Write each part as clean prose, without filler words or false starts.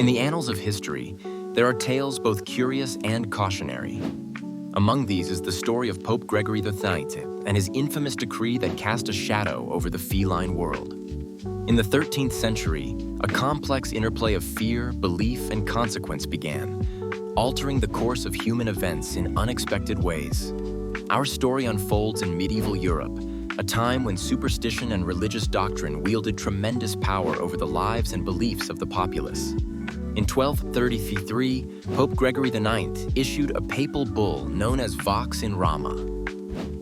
In the annals of history, there are tales both curious and cautionary. Among these is the story of Pope Gregory IX and his infamous decree that cast a shadow over the feline world. In the 13th century, a complex interplay of fear, belief, and consequence began, altering the course of human events in unexpected ways. Our story unfolds in medieval Europe, a time when superstition and religious doctrine wielded tremendous power over the lives and beliefs of the populace. In 1233, Pope Gregory IX issued a papal bull known as Vox in Rama.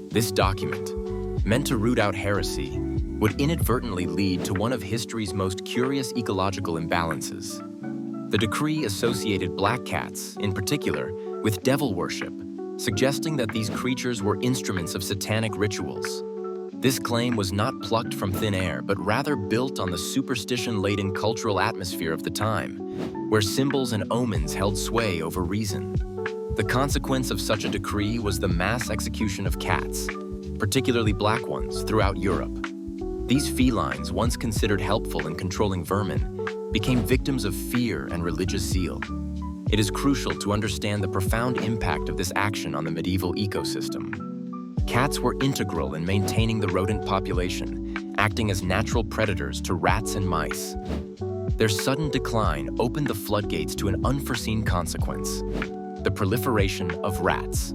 This document, meant to root out heresy, would inadvertently lead to one of history's most curious ecological imbalances. The decree associated black cats, in particular, with devil worship, suggesting that these creatures were instruments of satanic rituals. This claim was not plucked from thin air, but rather built on the superstition-laden cultural atmosphere of the time, where symbols and omens held sway over reason. The consequence of such a decree was the mass execution of cats, particularly black ones, throughout Europe. These felines, once considered helpful in controlling vermin, became victims of fear and religious zeal. It is crucial to understand the profound impact of this action on the medieval ecosystem. Cats were integral in maintaining the rodent population, acting as natural predators to rats and mice. Their sudden decline opened the floodgates to an unforeseen consequence: the proliferation of rats.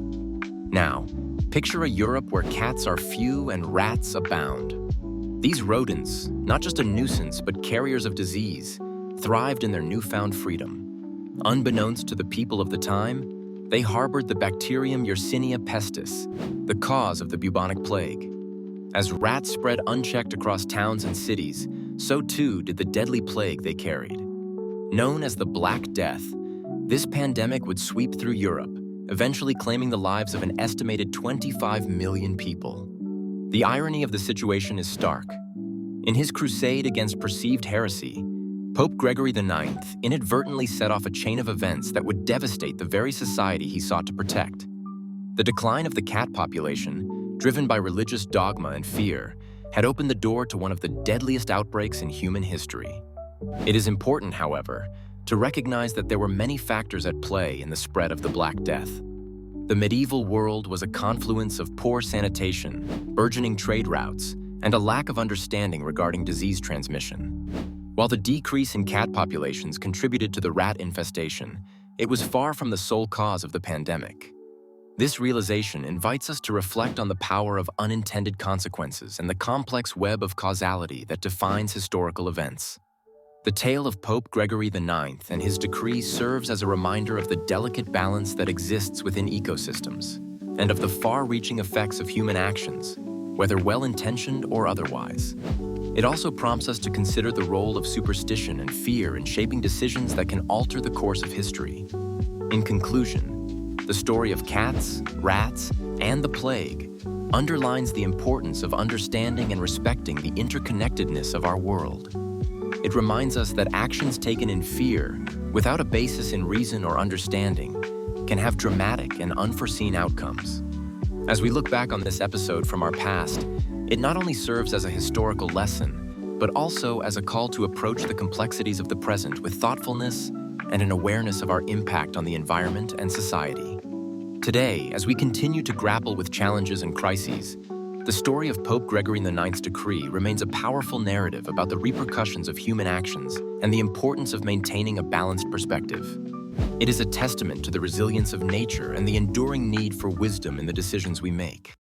Now, picture a Europe where cats are few and rats abound. These rodents, not just a nuisance but carriers of disease, thrived in their newfound freedom. Unbeknownst to the people of the time, they harbored the bacterium Yersinia pestis, the cause of the bubonic plague. As rats spread unchecked across towns and cities, so too did the deadly plague they carried. Known as the Black Death, this pandemic would sweep through Europe, eventually claiming the lives of an estimated 25 million people. The irony of the situation is stark. In his crusade against perceived heresy, Pope Gregory IX inadvertently set off a chain of events that would devastate the very society he sought to protect. The decline of the cat population, driven by religious dogma and fear, had opened the door to one of the deadliest outbreaks in human history. It is important, however, to recognize that there were many factors at play in the spread of the Black Death. The medieval world was a confluence of poor sanitation, burgeoning trade routes, and a lack of understanding regarding disease transmission. While the decrease in cat populations contributed to the rat infestation, it was far from the sole cause of the pandemic. This realization invites us to reflect on the power of unintended consequences and the complex web of causality that defines historical events. The tale of Pope Gregory IX and his decree serves as a reminder of the delicate balance that exists within ecosystems, and of the far-reaching effects of human actions, whether well-intentioned or otherwise. It also prompts us to consider the role of superstition and fear in shaping decisions that can alter the course of history. In conclusion, the story of cats, rats, and the plague underlines the importance of understanding and respecting the interconnectedness of our world. It reminds us that actions taken in fear, without a basis in reason or understanding, can have dramatic and unforeseen outcomes. As we look back on this episode from our past, it not only serves as a historical lesson, but also as a call to approach the complexities of the present with thoughtfulness and an awareness of our impact on the environment and society. Today, as we continue to grapple with challenges and crises, the story of Pope Gregory IX's decree remains a powerful narrative about the repercussions of human actions and the importance of maintaining a balanced perspective. It is a testament to the resilience of nature and the enduring need for wisdom in the decisions we make.